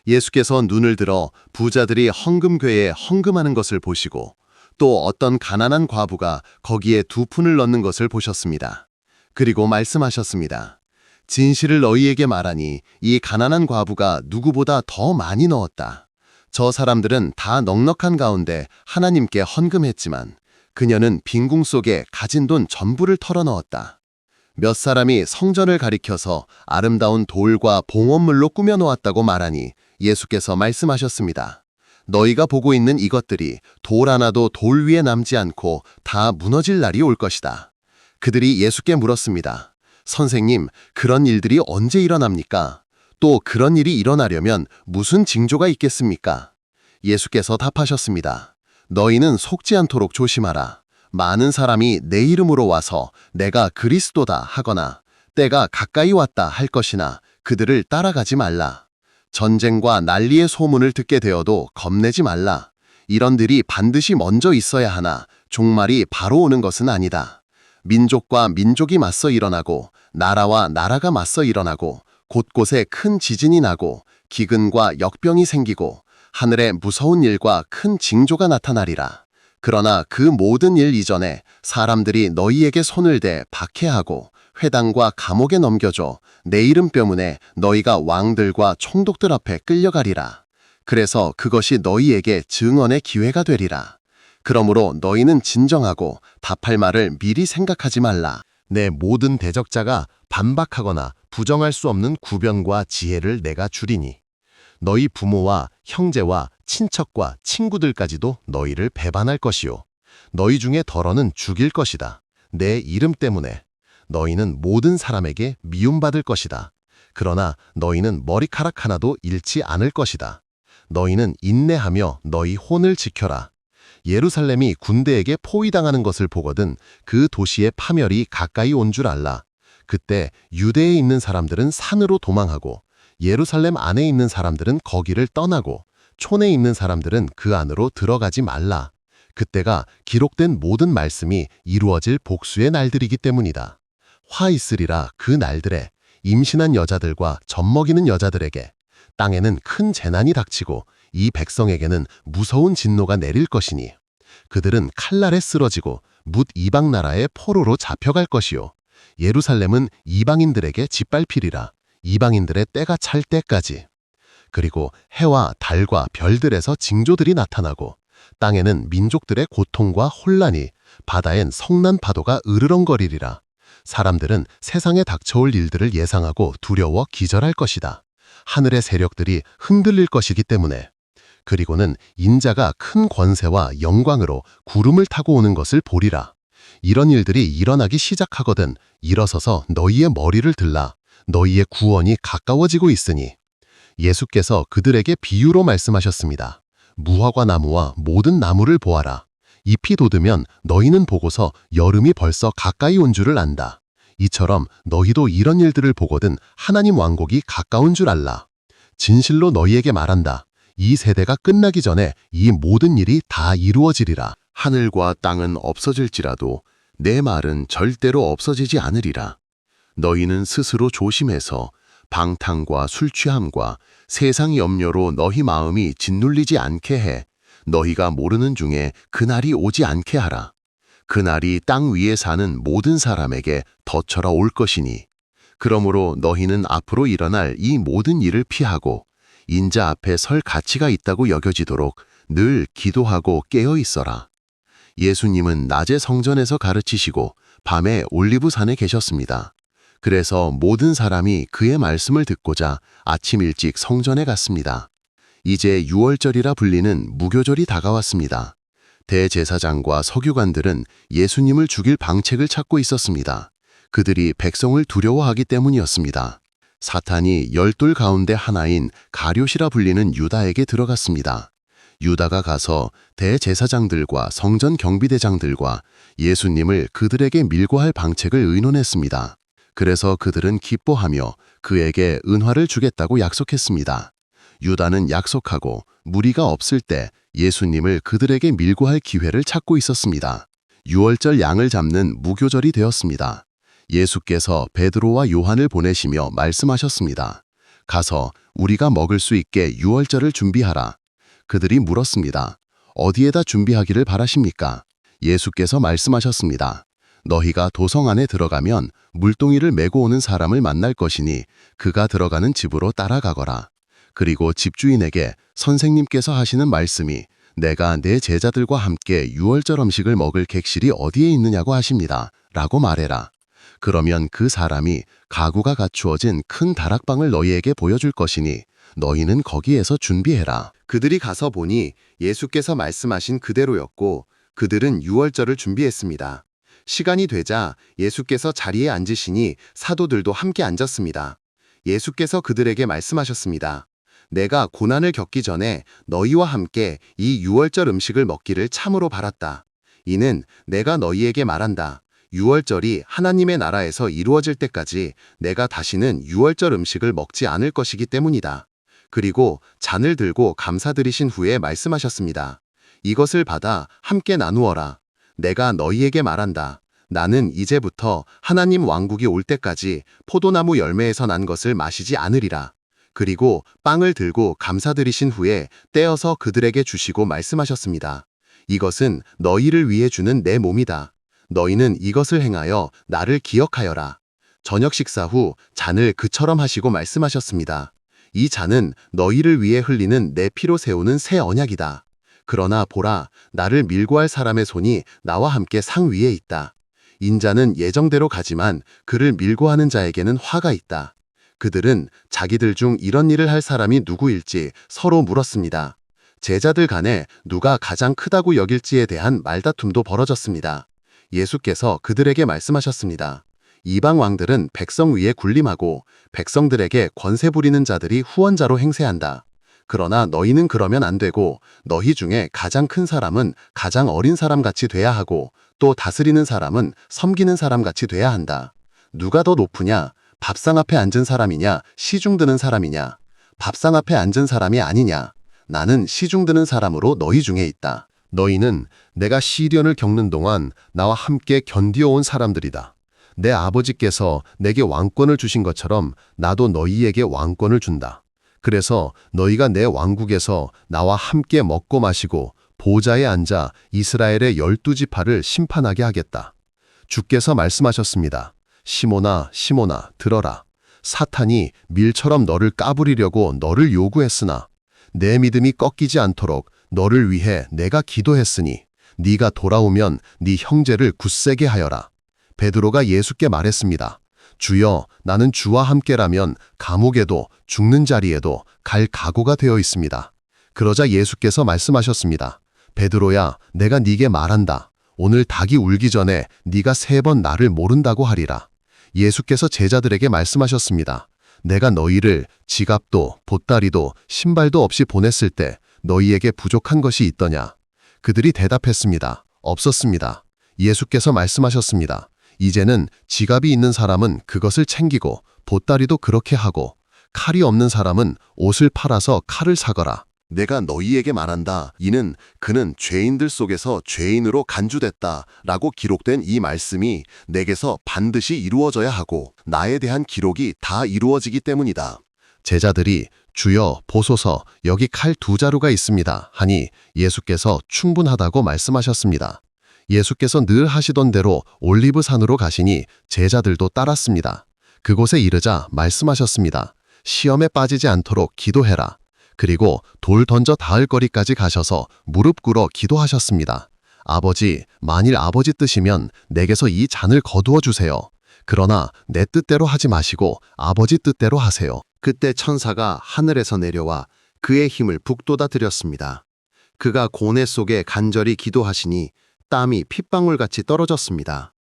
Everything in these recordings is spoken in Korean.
예수께서 눈을 들어 부자들이 헌금궤에 헌금하는 것을 보시고 또 어떤 가난한 과부가 거기에 2푼을 넣는 것을 보셨습니다. 그리고 말씀하셨습니다. 진실을 너희에게 말하니 이 가난한 과부가 누구보다 더 많이 넣었다. 저 사람들은 다 넉넉한 가운데 하나님께 헌금했지만 그녀는 빈궁 속에 가진 돈 전부를 털어넣었다. 몇 사람이 성전을 가리켜서 아름다운 돌과 봉헌물로 꾸며 놓았다고 말하니 예수께서 말씀하셨습니다. 너희가 보고 있는 이것들이 돌 하나도 돌 위에 남지 않고 다 무너질 날이 올 것이다. 그들이 예수께 물었습니다. 선생님, 그런 일들이 언제 일어납니까? 또 그런 일이 일어나려면 무슨 징조가 있겠습니까? 예수께서 답하셨습니다. 너희는 속지 않도록 조심하라. 많은 사람이 내 이름으로 와서 내가 그리스도다 하거나 때가 가까이 왔다 할 것이나 그들을 따라가지 말라. 전쟁과 난리의 소문을 듣게 되어도 겁내지 말라. 이런 일이 반드시 먼저 있어야 하나 종말이 바로 오는 것은 아니다. 민족과 민족이 맞서 일어나고 나라와 나라가 맞서 일어나고 곳곳에 큰 지진이 나고 기근과 역병이 생기고 하늘에 무서운 일과 큰 징조가 나타나리라. 그러나 그 모든 일 이전에 사람들이 너희에게 손을 대 박해하고 회당과 감옥에 넘겨줘 내 이름 때문에 너희가 왕들과 총독들 앞에 끌려가리라. 그래서 그것이 너희에게 증언의 기회가 되리라. 그러므로 너희는 진정하고 답할 말을 미리 생각하지 말라. 내 모든 대적자가 반박하거나 부정할 수 없는 구변과 지혜를 내가 주리니 너희 부모와 형제와 친척과 친구들까지도 너희를 배반할 것이요 너희 중에 덜어는 죽일 것이다. 내 이름 때문에 너희는 모든 사람에게 미움받을 것이다. 그러나 너희는 머리카락 하나도 잃지 않을 것이다. 너희는 인내하며 너희 혼을 지켜라. 예루살렘이 군대에게 포위당하는 것을 보거든 그 도시의 파멸이 가까이 온 줄 알라. 그때 유대에 있는 사람들은 산으로 도망하고 예루살렘 안에 있는 사람들은 거기를 떠나고 촌에 있는 사람들은 그 안으로 들어가지 말라. 그때가 기록된 모든 말씀이 이루어질 복수의 날들이기 때문이다. 화 있으리라 그 날들에 임신한 여자들과 젖먹이는 여자들에게 땅에는 큰 재난이 닥치고 이 백성에게는 무서운 진노가 내릴 것이니 그들은 칼날에 쓰러지고 뭇 이방 나라의 포로로 잡혀갈 것이요 예루살렘은 이방인들에게 짓밟히리라. 이방인들의 때가 찰 때까지. 그리고 해와 달과 별들에서 징조들이 나타나고 땅에는 민족들의 고통과 혼란이 바다엔 성난 파도가 으르렁거리리라. 사람들은 세상에 닥쳐올 일들을 예상하고 두려워 기절할 것이다. 하늘의 세력들이 흔들릴 것이기 때문에. 그리고는 인자가 큰 권세와 영광으로 구름을 타고 오는 것을 보리라. 이런 일들이 일어나기 시작하거든 일어서서 너희의 머리를 들라. 너희의 구원이 가까워지고 있으니. 예수께서 그들에게 비유로 말씀하셨습니다. 무화과 나무와 모든 나무를 보아라. 잎이 돋으면 너희는 보고서 여름이 벌써 가까이 온 줄을 안다. 이처럼 너희도 이런 일들을 보거든 하나님 왕국이 가까운 줄 알라. 진실로 너희에게 말한다. 이 세대가 끝나기 전에 이 모든 일이 다 이루어지리라. 하늘과 땅은 없어질지라도 내 말은 절대로 없어지지 않으리라. 너희는 스스로 조심해서 방탕과 술 취함과 세상 염려로 너희 마음이 짓눌리지 않게 해 너희가 모르는 중에 그날이 오지 않게 하라. 그날이 땅 위에 사는 모든 사람에게 덧쳐라 올 것이니 그러므로 너희는 앞으로 일어날 이 모든 일을 피하고 인자 앞에 설 가치가 있다고 여겨지도록 늘 기도하고 깨어 있어라. 예수님은 낮에 성전에서 가르치시고 밤에 올리브산에 계셨습니다. 그래서 모든 사람이 그의 말씀을 듣고자 아침 일찍 성전에 갔습니다. 이제 유월절이라 불리는 무교절이 다가왔습니다. 대제사장과 서기관들은 예수님을 죽일 방책을 찾고 있었습니다. 그들이 백성을 두려워하기 때문이었습니다. 사탄이 12 가운데 하나인 가룟이라 불리는 유다에게 들어갔습니다. 유다가 가서 대제사장들과 성전 경비대장들과 예수님을 그들에게 밀고 할 방책을 의논했습니다. 그래서 그들은 기뻐하며 그에게 은화를 주겠다고 약속했습니다. 유다는 약속하고 무리가 없을 때 예수님을 그들에게 밀고 할 기회를 찾고 있었습니다. 유월절 양을 잡는 무교절이 되었습니다. 예수께서 베드로와 요한을 보내시며 말씀하셨습니다. 가서 우리가 먹을 수 있게 유월절을 준비하라. 그들이 물었습니다. 어디에다 준비하기를 바라십니까? 예수께서 말씀하셨습니다. 너희가 도성 안에 들어가면 물동이를 메고 오는 사람을 만날 것이니 그가 들어가는 집으로 따라가거라. 그리고 집주인에게 선생님께서 하시는 말씀이 내가 내 제자들과 함께 유월절 음식을 먹을 객실이 어디에 있느냐고 하십니다. 라고 말해라. 그러면 그 사람이 가구가 갖추어진 큰 다락방을 너희에게 보여줄 것이니 너희는 거기에서 준비해라. 그들이 가서 보니 예수께서 말씀하신 그대로였고 그들은 유월절을 준비했습니다. 시간이 되자 예수께서 자리에 앉으시니 사도들도 함께 앉았습니다. 예수께서 그들에게 말씀하셨습니다. 내가 고난을 겪기 전에 너희와 함께 이 유월절 음식을 먹기를 참으로 바랐다. 이는 내가 너희에게 말한다. 유월절이 하나님의 나라에서 이루어질 때까지 내가 다시는 유월절 음식을 먹지 않을 것이기 때문이다. 그리고 잔을 들고 감사드리신 후에 말씀하셨습니다. 이것을 받아 함께 나누어라. 내가 너희에게 말한다. 나는 이제부터 하나님 왕국이 올 때까지 포도나무 열매에서 난 것을 마시지 않으리라. 그리고 빵을 들고 감사드리신 후에 떼어서 그들에게 주시고 말씀하셨습니다. 이것은 너희를 위해 주는 내 몸이다. 너희는 이것을 행하여 나를 기억하여라. 저녁 식사 후 잔을 그처럼 하시고 말씀하셨습니다. 이 잔은 너희를 위해 흘리는 내 피로 세우는 새 언약이다. 그러나 보라, 나를 밀고 할 사람의 손이 나와 함께 상 위에 있다. 인자는 예정대로 가지만 그를 밀고 하는 자에게는 화가 있다. 그들은 자기들 중 이런 일을 할 사람이 누구일지 서로 물었습니다. 제자들 간에 누가 가장 크다고 여길지에 대한 말다툼도 벌어졌습니다. 예수께서 그들에게 말씀하셨습니다. 이방 왕들은 백성 위에 군림하고 백성들에게 권세 부리는 자들이 후원자로 행세한다. 그러나 너희는 그러면 안 되고 너희 중에 가장 큰 사람은 가장 어린 사람같이 돼야 하고 또 다스리는 사람은 섬기는 사람같이 돼야 한다. 누가 더 높으냐? 밥상 앞에 앉은 사람이냐? 시중 드는 사람이냐? 밥상 앞에 앉은 사람이 아니냐? 나는 시중 드는 사람으로 너희 중에 있다. 너희는 내가 시련을 겪는 동안 나와 함께 견디어온 사람들이다. 내 아버지께서 내게 왕권을 주신 것처럼 나도 너희에게 왕권을 준다. 그래서 너희가 내 왕국에서 나와 함께 먹고 마시고 보좌에 앉아 이스라엘의 12지파를 심판하게 하겠다. 주께서 말씀하셨습니다. 시몬아, 시몬아, 들어라. 사탄이 밀처럼 너를 까부리려고 너를 요구했으나 내 믿음이 꺾이지 않도록 너를 위해 내가 기도했으니 네가 돌아오면 네 형제를 굳세게 하여라. 베드로가 예수께 말했습니다. 주여, 나는 주와 함께라면 감옥에도 죽는 자리에도 갈 각오가 되어 있습니다. 그러자 예수께서 말씀하셨습니다. 베드로야, 내가 네게 말한다. 오늘 닭이 울기 전에 네가 3번 나를 모른다고 하리라. 예수께서 제자들에게 말씀하셨습니다. 내가 너희를 지갑도 보따리도 신발도 없이 보냈을 때 너희에게 부족한 것이 있더냐? 그들이 대답했습니다. 없었습니다. 예수께서 말씀하셨습니다. 이제는 지갑이 있는 사람은 그것을 챙기고 보따리도 그렇게 하고 칼이 없는 사람은 옷을 팔아서 칼을 사거라. 내가 너희에게 말한다. 이는 그는 죄인들 속에서 죄인으로 간주됐다 라고 기록된 이 말씀이 내게서 반드시 이루어져야 하고 나에 대한 기록이 다 이루어지기 때문이다. 제자들이 주여 보소서 여기 칼 2자루가 있습니다 하니 예수께서 충분하다고 말씀하셨습니다. 예수께서 늘 하시던 대로 올리브산으로 가시니 제자들도 따랐습니다. 그곳에 이르자 말씀하셨습니다. 시험에 빠지지 않도록 기도해라. 그리고 돌 던져 닿을 거리까지 가셔서 무릎 꿇어 기도하셨습니다. 아버지, 만일 아버지 뜻이면 내게서 이 잔을 거두어 주세요. 그러나 내 뜻대로 하지 마시고 아버지 뜻대로 하세요. 그때 천사가 하늘에서 내려와 그의 힘을 북돋아들였습니다. 그가 고뇌 속에 간절히 기도하시니 땀이 핏방울같이 떨어졌습니다.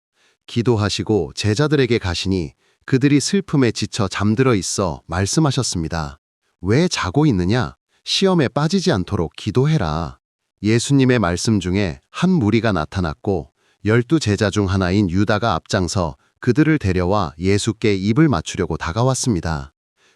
기도하시고 제자들에게 가시니 그들이 슬픔에 지쳐 잠들어 있어 말씀하셨습니다. 왜 자고 있느냐? 시험에 빠지지 않도록 기도해라. 예수님의 말씀 중에 한 무리가 나타났고 12제자 중 하나인 유다가 앞장서 그들을 데려와 예수께 입을 맞추려고 다가왔습니다.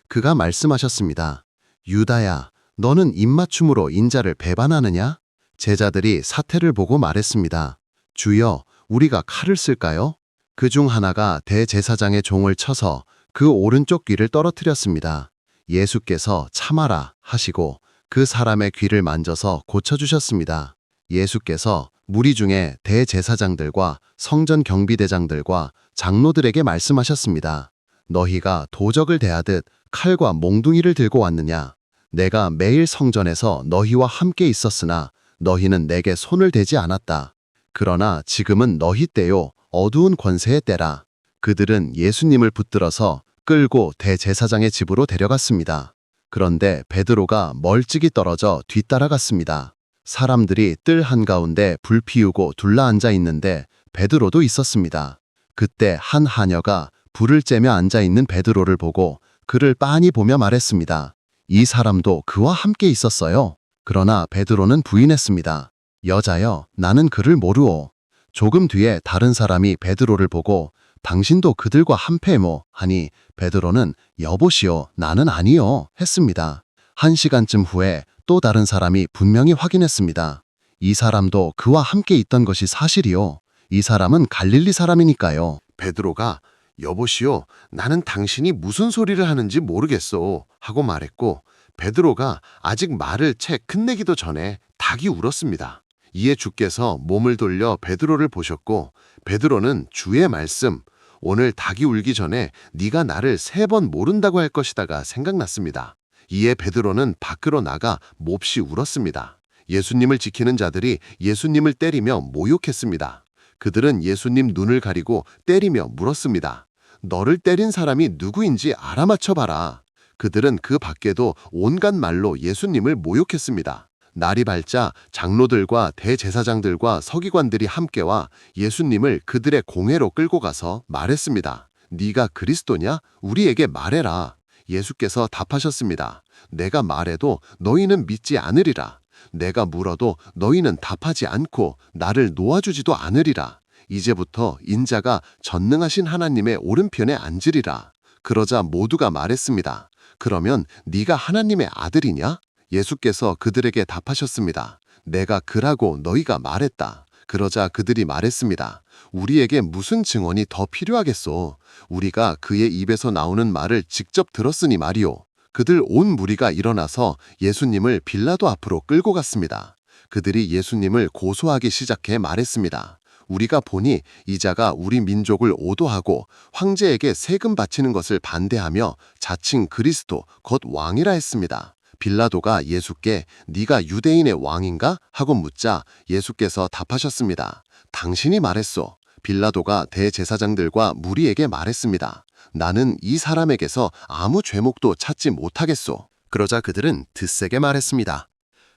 그가 말씀하셨습니다. 유다야, 너는 입맞춤으로 인자를 배반하느냐? 제자들이 사태를 보고 말했습니다. 주여, 우리가 칼을 쓸까요? 그 중 하나가 대제사장의 종을 쳐서 그 오른쪽 귀를 떨어뜨렸습니다. 예수께서 참아라 하시고 그 사람의 귀를 만져서 고쳐주셨습니다. 예수께서 무리 중에 대제사장들과 성전 경비대장들과 장로들에게 말씀하셨습니다. 너희가 도적을 대하듯 칼과 몽둥이를 들고 왔느냐? 내가 매일 성전에서 너희와 함께 있었으나 너희는 내게 손을 대지 않았다. 그러나 지금은 너희 때요 어두운 권세의 때라. 그들은 예수님을 붙들어서 끌고 대제사장의 집으로 데려갔습니다. 그런데 베드로가 멀찍이 떨어져 뒤따라갔습니다. 사람들이 뜰 한가운데 불 피우고 둘러앉아 있는데 베드로도 있었습니다. 그때 한 하녀가 불을 쬐며 앉아 있는 베드로를 보고 그를 빤히 보며 말했습니다. 이 사람도 그와 함께 있었어요. 그러나 베드로는 부인했습니다. 여자여, 나는 그를 모르오. 조금 뒤에 다른 사람이 베드로를 보고 당신도 그들과 한패모 하니 베드로는 여보시오, 나는 아니요 했습니다. 1시간쯤 후에 또 다른 사람이 분명히 확인했습니다. 이 사람도 그와 함께 있던 것이 사실이요. 이 사람은 갈릴리 사람이니까요. 베드로가 여보시오, 나는 당신이 무슨 소리를 하는지 모르겠소 하고 말했고 베드로가 아직 말을 채 끝내기도 전에 닭이 울었습니다. 이에 주께서 몸을 돌려 베드로를 보셨고 베드로는 주의 말씀, 오늘 닭이 울기 전에 네가 나를 3번 모른다고 할 것이다가 생각났습니다. 이에 베드로는 밖으로 나가 몹시 울었습니다. 예수님을 지키는 자들이 예수님을 때리며 모욕했습니다. 그들은 예수님 눈을 가리고 때리며 물었습니다. 너를 때린 사람이 누구인지 알아맞혀봐라. 그들은 그 밖에도 온갖 말로 예수님을 모욕했습니다. 날이 밝자 장로들과 대제사장들과 서기관들이 함께와 예수님을 그들의 공회로 끌고 가서 말했습니다. 네가 그리스도냐? 우리에게 말해라. 예수께서 답하셨습니다. 내가 말해도 너희는 믿지 않으리라. 내가 물어도 너희는 답하지 않고 나를 놓아주지도 않으리라. 이제부터 인자가 전능하신 하나님의 오른편에 앉으리라. 그러자 모두가 말했습니다. 그러면 네가 하나님의 아들이냐? 예수께서 그들에게 답하셨습니다. 내가 그라고 너희가 말했다. 그러자 그들이 말했습니다. 우리에게 무슨 증언이 더 필요하겠소? 우리가 그의 입에서 나오는 말을 직접 들었으니 말이오. 그들 온 무리가 일어나서 예수님을 빌라도 앞으로 끌고 갔습니다. 그들이 예수님을 고소하기 시작해 말했습니다. 우리가 보니 이 자가 우리 민족을 오도하고 황제에게 세금 바치는 것을 반대하며 자칭 그리스도 곧 왕이라 했습니다. 빌라도가 예수께 네가 유대인의 왕인가? 하고 묻자 예수께서 답하셨습니다. 당신이 말했소. 빌라도가 대제사장들과 무리에게 말했습니다. 나는 이 사람에게서 아무 죄목도 찾지 못하겠소. 그러자 그들은 드세게 말했습니다.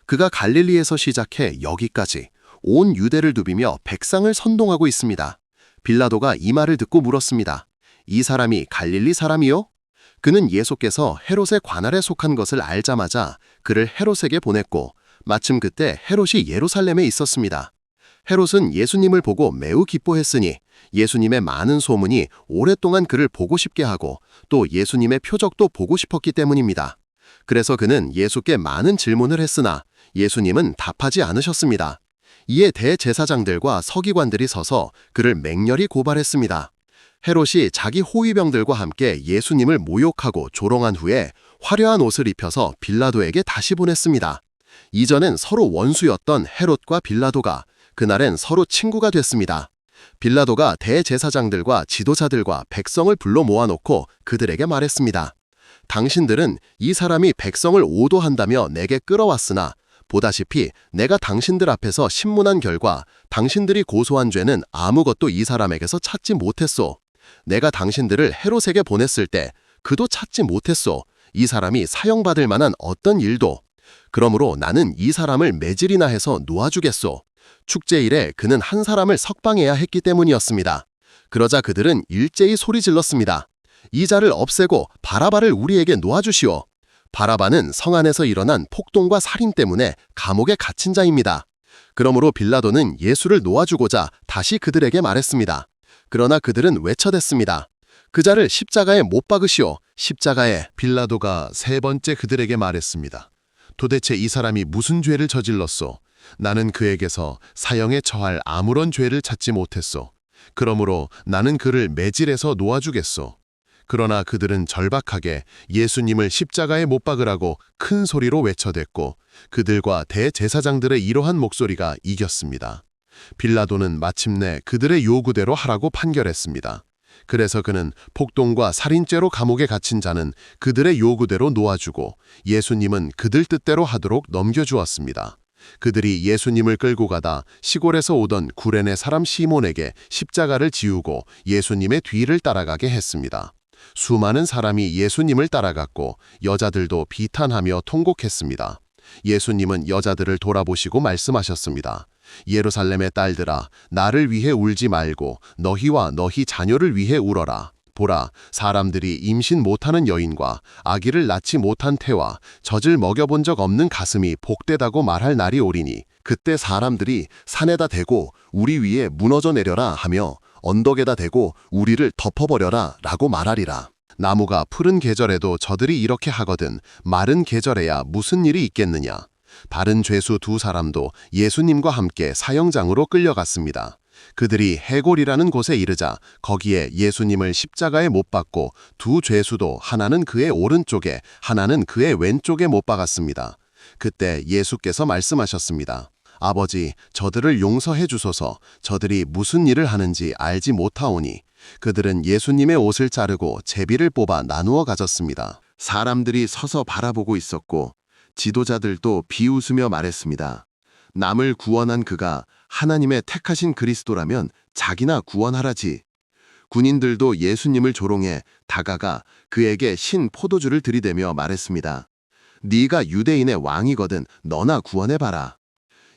그가 갈릴리에서 시작해 여기까지 온 유대를 누비며 백성을 선동하고 있습니다. 빌라도가 이 말을 듣고 물었습니다. 이 사람이 갈릴리 사람이요? 그는 예수께서 헤롯의 관할에 속한 것을 알자마자 그를 헤롯에게 보냈고 마침 그때 헤롯이 예루살렘에 있었습니다. 헤롯은 예수님을 보고 매우 기뻐했으니 예수님의 많은 소문이 오랫동안 그를 보고 싶게 하고 또 예수님의 표적도 보고 싶었기 때문입니다. 그래서 그는 예수께 많은 질문을 했으나 예수님은 답하지 않으셨습니다. 이에 대제사장들과 서기관들이 서서 그를 맹렬히 고발했습니다. 헤롯이 자기 호위병들과 함께 예수님을 모욕하고 조롱한 후에 화려한 옷을 입혀서 빌라도에게 다시 보냈습니다. 이전엔 서로 원수였던 헤롯과 빌라도가 그날엔 서로 친구가 됐습니다. 빌라도가 대제사장들과 지도자들과 백성을 불러 모아놓고 그들에게 말했습니다. 당신들은 이 사람이 백성을 오도한다며 내게 끌어왔으나 보다시피 내가 당신들 앞에서 신문한 결과 당신들이 고소한 죄는 아무것도 이 사람에게서 찾지 못했소. 내가 당신들을 헤롯에게 보냈을 때 그도 찾지 못했소. 이 사람이 사형받을 만한 어떤 일도. 그러므로 나는 이 사람을 매질이나 해서 놓아주겠소. 축제일에 그는 한 사람을 석방해야 했기 때문이었습니다. 그러자 그들은 일제히 소리 질렀습니다. 이 자를 없애고 바라바를 우리에게 놓아주시오. 바라바는 성 안에서 일어난 폭동과 살인 때문에 감옥에 갇힌 자입니다. 그러므로 빌라도는 예수를 놓아주고자 다시 그들에게 말했습니다. 그러나 그들은 외쳐댔습니다. 그 자를 십자가에 못 박으시오. 십자가에. 빌라도가 3번째 그들에게 말했습니다. 도대체 이 사람이 무슨 죄를 저질렀소? 나는 그에게서 사형에 처할 아무런 죄를 찾지 못했소. 그러므로 나는 그를 매질해서 놓아주겠소. 그러나 그들은 절박하게 예수님을 십자가에 못 박으라고 큰 소리로 외쳐댔고 그들과 대제사장들의 이러한 목소리가 이겼습니다. 빌라도는 마침내 그들의 요구대로 하라고 판결했습니다. 그래서 그는 폭동과 살인죄로 감옥에 갇힌 자는 그들의 요구대로 놓아주고 예수님은 그들 뜻대로 하도록 넘겨주었습니다. 그들이 예수님을 끌고 가다 시골에서 오던 구레네 사람 시몬에게 십자가를 지우고 예수님의 뒤를 따라가게 했습니다. 수많은 사람이 예수님을 따라갔고 여자들도 비탄하며 통곡했습니다. 예수님은 여자들을 돌아보시고 말씀하셨습니다. 예루살렘의 딸들아, 나를 위해 울지 말고 너희와 너희 자녀를 위해 울어라. 보라, 사람들이 임신 못하는 여인과 아기를 낳지 못한 태와 젖을 먹여본 적 없는 가슴이 복되다고 말할 날이 오리니 그때 사람들이 산에다 대고 우리 위에 무너져 내려라 하며 언덕에다 대고 우리를 덮어버려라 라고 말하리라. 나무가 푸른 계절에도 저들이 이렇게 하거든 마른 계절에야 무슨 일이 있겠느냐. 다른 죄수 두 사람도 예수님과 함께 사형장으로 끌려갔습니다. 그들이 해골이라는 곳에 이르자 거기에 예수님을 십자가에 못 박고 두 죄수도 하나는 그의 오른쪽에 하나는 그의 왼쪽에 못 박았습니다. 그때 예수께서 말씀하셨습니다. 아버지, 저들을 용서해 주소서. 저들이 무슨 일을 하는지 알지 못하오니. 그들은 예수님의 옷을 자르고 제비를 뽑아 나누어 가졌습니다. 사람들이 서서 바라보고 있었고 지도자들도 비웃으며 말했습니다. 남을 구원한 그가 하나님의 택하신 그리스도라면 자기나 구원하라지. 군인들도 예수님을 조롱해 다가가 그에게 신 포도주를 들이대며 말했습니다. 네가 유대인의 왕이거든 너나 구원해봐라.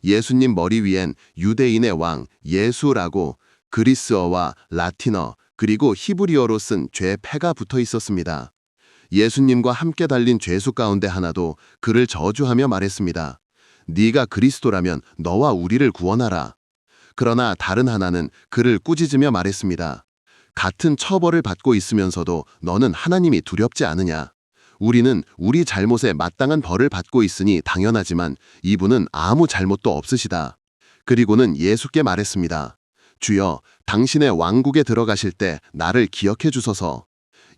예수님 머리 위엔 유대인의 왕 예수라고 그리스어와 라틴어 그리고 히브리어로 쓴 죄패가 붙어 있었습니다. 예수님과 함께 달린 죄수 가운데 하나도 그를 저주하며 말했습니다. 네가 그리스도라면 너와 우리를 구원하라. 그러나 다른 하나는 그를 꾸짖으며 말했습니다. 같은 처벌을 받고 있으면서도 너는 하나님이 두렵지 않으냐. 우리는 우리 잘못에 마땅한 벌을 받고 있으니 당연하지만 이분은 아무 잘못도 없으시다. 그리고는 예수께 말했습니다. 주여, 당신의 왕국에 들어가실 때 나를 기억해 주소서.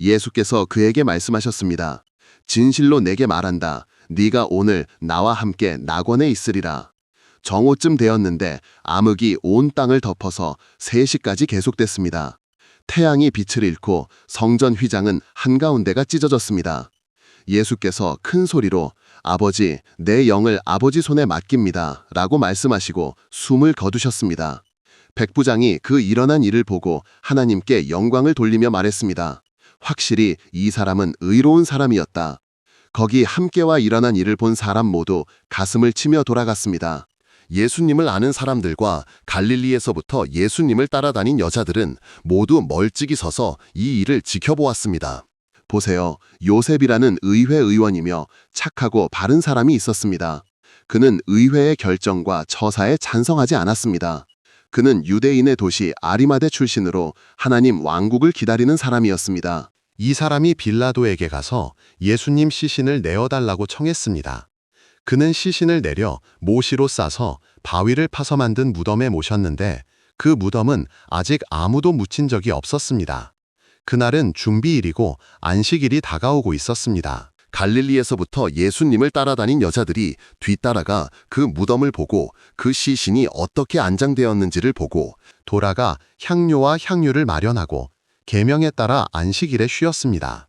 예수께서 그에게 말씀하셨습니다. 진실로 내게 말한다. 네가 오늘 나와 함께 낙원에 있으리라. 정오쯤 되었는데 암흑이 온 땅을 덮어서 3시까지 계속됐습니다. 태양이 빛을 잃고 성전 휘장은 한가운데가 찢어졌습니다. 예수께서 큰 소리로 아버지, 내 영을 아버지 손에 맡깁니다. 라고 말씀하시고 숨을 거두셨습니다. 백부장이 그 일어난 일을 보고 하나님께 영광을 돌리며 말했습니다. 확실히 이 사람은 의로운 사람이었다. 거기 함께와 일어난 일을 본 사람 모두 가슴을 치며 돌아갔습니다. 예수님을 아는 사람들과 갈릴리에서부터 예수님을 따라다닌 여자들은 모두 멀찍이 서서 이 일을 지켜보았습니다. 보세요. 요셉이라는 의회 의원이며 착하고 바른 사람이 있었습니다. 그는 의회의 결정과 처사에 찬성하지 않았습니다. 그는 유대인의 도시 아리마대 출신으로 하나님 왕국을 기다리는 사람이었습니다. 이 사람이 빌라도에게 가서 예수님 시신을 내어달라고 청했습니다. 그는 시신을 내려 모시로 싸서 바위를 파서 만든 무덤에 모셨는데 그 무덤은 아직 아무도 묻힌 적이 없었습니다. 그날은 준비일이고 안식일이 다가오고 있었습니다. 갈릴리에서부터 예수님을 따라다닌 여자들이 뒤따라가 그 무덤을 보고 그 시신이 어떻게 안장되었는지를 보고 돌아가 향료와 향유를 마련하고 계명에 따라 안식일에 쉬었습니다.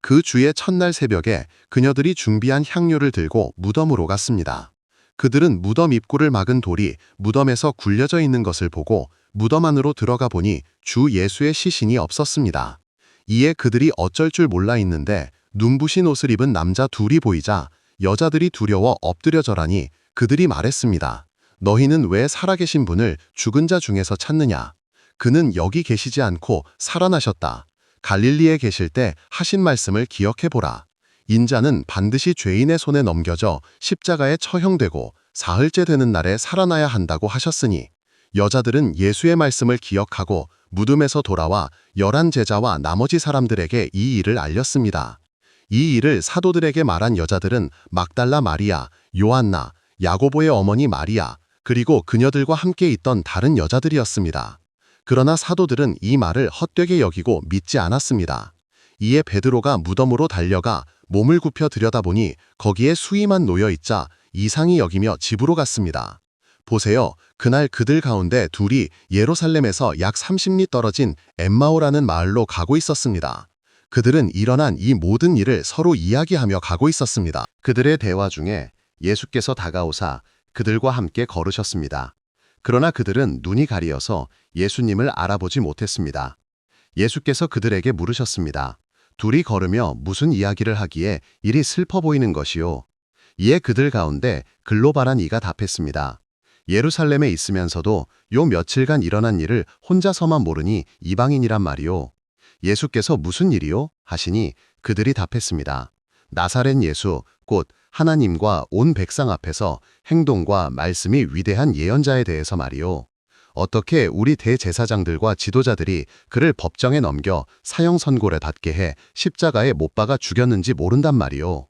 그 주의 첫날 새벽에 그녀들이 준비한 향료를 들고 무덤으로 갔습니다. 그들은 무덤 입구를 막은 돌이 무덤에서 굴려져 있는 것을 보고 무덤 안으로 들어가 보니 주 예수의 시신이 없었습니다. 이에 그들이 어쩔 줄 몰라 있는데 눈부신 옷을 입은 남자 둘이 보이자 여자들이 두려워 엎드려 절하니 그들이 말했습니다. 너희는 왜 살아계신 분을 죽은 자 중에서 찾느냐? 그는 여기 계시지 않고 살아나셨다. 갈릴리에 계실 때 하신 말씀을 기억해보라. 인자는 반드시 죄인의 손에 넘겨져 십자가에 처형되고 사흘째 되는 날에 살아나야 한다고 하셨으니 여자들은 예수의 말씀을 기억하고 무덤에서 돌아와 11 제자와 나머지 사람들에게 이 일을 알렸습니다. 이 일을 사도들에게 말한 여자들은 막달라 마리아, 요한나, 야고보의 어머니 마리아, 그리고 그녀들과 함께 있던 다른 여자들이었습니다. 그러나 사도들은 이 말을 헛되게 여기고 믿지 않았습니다. 이에 베드로가 무덤으로 달려가 몸을 굽혀 들여다보니 거기에 수의만 놓여 있자 이상히 여기며 집으로 갔습니다. 보세요. 그날 그들 가운데 둘이 예루살렘에서 약 30리 떨어진 엠마오라는 마을로 가고 있었습니다. 그들은 일어난 이 모든 일을 서로 이야기하며 가고 있었습니다. 그들의 대화 중에 예수께서 다가오사 그들과 함께 걸으셨습니다. 그러나 그들은 눈이 가리어서 예수님을 알아보지 못했습니다. 예수께서 그들에게 물으셨습니다. 둘이 걸으며 무슨 이야기를 하기에 이리 슬퍼 보이는 것이요? 이에 그들 가운데 글로바란 이가 답했습니다. 예루살렘에 있으면서도 요 며칠간 일어난 일을 혼자서만 모르니 이방인이란 말이요. 예수께서 무슨 일이요? 하시니 그들이 답했습니다. 나사렛 예수, 곧 하나님과 온 백성 앞에서 행동과 말씀이 위대한 예언자에 대해서 말이요. 어떻게 우리 대제사장들과 지도자들이 그를 법정에 넘겨 사형 선고를 받게 해 십자가에 못 박아 죽였는지 모른단 말이요.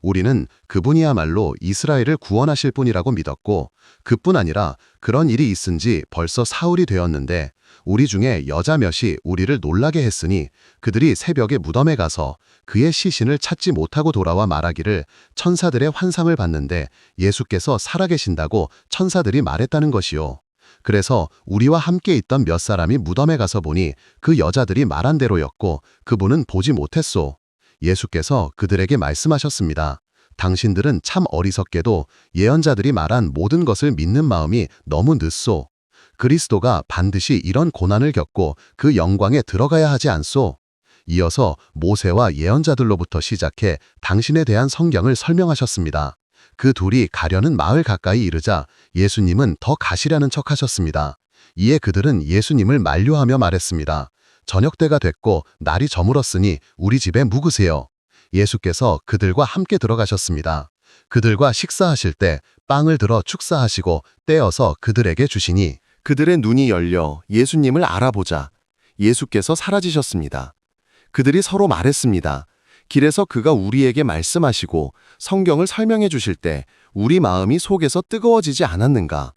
우리는 그분이야말로 이스라엘을 구원하실 분이라고 믿었고 그뿐 아니라 그런 일이 있은 지 벌써 사흘이 되었는데 우리 중에 여자 몇이 우리를 놀라게 했으니 그들이 새벽에 무덤에 가서 그의 시신을 찾지 못하고 돌아와 말하기를 천사들의 환상을 봤는데 예수께서 살아계신다고 천사들이 말했다는 것이요. 그래서 우리와 함께 있던 몇 사람이 무덤에 가서 보니 그 여자들이 말한 대로였고 그분은 보지 못했소. 예수께서 그들에게 말씀하셨습니다. 당신들은 참 어리석게도 예언자들이 말한 모든 것을 믿는 마음이 너무 늦소. 그리스도가 반드시 이런 고난을 겪고 그 영광에 들어가야 하지 않소. 이어서 모세와 예언자들로부터 시작해 당신에 대한 성경을 설명하셨습니다. 그 둘이 가려는 마을 가까이 이르자 예수님은 더 가시려는 척하셨습니다. 이에 그들은 예수님을 만류하며 말했습니다. 저녁 때가 됐고 날이 저물었으니 우리 집에 묵으세요. 예수께서 그들과 함께 들어가셨습니다. 그들과 식사하실 때 빵을 들어 축사하시고 떼어서 그들에게 주시니 그들의 눈이 열려 예수님을 알아보자 예수께서 사라지셨습니다. 그들이 서로 말했습니다. 길에서 그가 우리에게 말씀하시고 성경을 설명해 주실 때 우리 마음이 속에서 뜨거워지지 않았는가?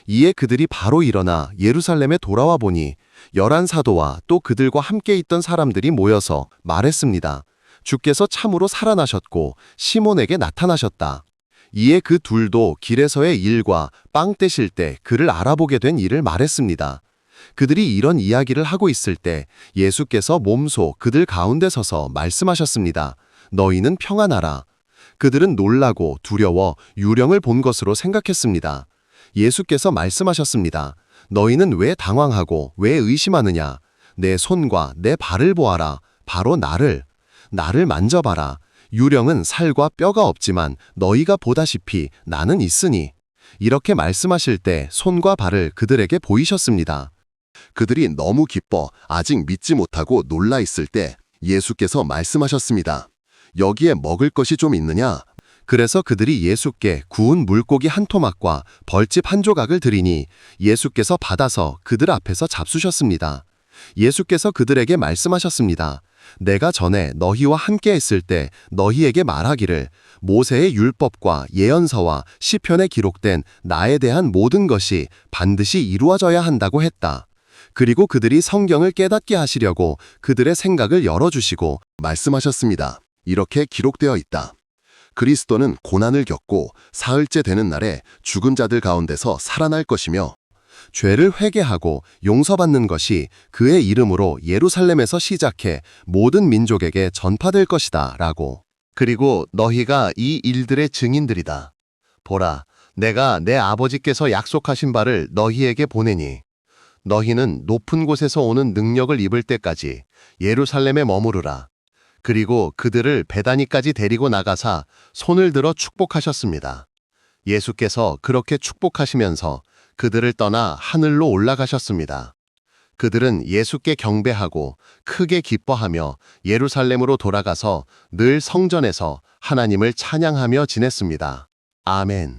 이에 그들이 바로 일어나 예루살렘에 돌아와 보니 11사도와 또 그들과 함께 있던 사람들이 모여서 말했습니다. 주께서 참으로 살아나셨고 시몬에게 나타나셨다. 이에 그 둘도 길에서의 일과 빵 떼실 때 그를 알아보게 된 일을 말했습니다. 그들이 이런 이야기를 하고 있을 때 예수께서 몸소 그들 가운데 서서 말씀하셨습니다. 너희는 평안하라. 그들은 놀라고 두려워 유령을 본 것으로 생각했습니다. 예수께서 말씀하셨습니다. 너희는 왜 당황하고 왜 의심하느냐? 내 손과 내 발을 보아라. 바로 나를 만져봐라. 유령은 살과 뼈가 없지만 너희가 보다시피 나는 있으니. 이렇게 말씀하실 때 손과 발을 그들에게 보이셨습니다. 그들이 너무 기뻐 아직 믿지 못하고 놀라 있을 때 예수께서 말씀하셨습니다. 여기에 먹을 것이 좀 있느냐? 그래서 그들이 예수께 구운 물고기 한 토막과 벌집 한 조각을 드리니 예수께서 받아서 그들 앞에서 잡수셨습니다. 예수께서 그들에게 말씀하셨습니다. 내가 전에 너희와 함께 했을 때 너희에게 말하기를 모세의 율법과 예언서와 시편에 기록된 나에 대한 모든 것이 반드시 이루어져야 한다고 했다. 그리고 그들이 성경을 깨닫게 하시려고 그들의 생각을 열어주시고 말씀하셨습니다. 이렇게 기록되어 있다. 그리스도는 고난을 겪고 사흘째 되는 날에 죽은 자들 가운데서 살아날 것이며 죄를 회개하고 용서받는 것이 그의 이름으로 예루살렘에서 시작해 모든 민족에게 전파될 것이다 라고. 그리고 너희가 이 일들의 증인들이다. 보라, 내가 내 아버지께서 약속하신 바를 너희에게 보내니 너희는 높은 곳에서 오는 능력을 입을 때까지 예루살렘에 머무르라. 그리고 그들을 베다니까지 데리고 나가사 손을 들어 축복하셨습니다. 예수께서 그렇게 축복하시면서 그들을 떠나 하늘로 올라가셨습니다. 그들은 예수께 경배하고 크게 기뻐하며 예루살렘으로 돌아가서 늘 성전에서 하나님을 찬양하며 지냈습니다. 아멘.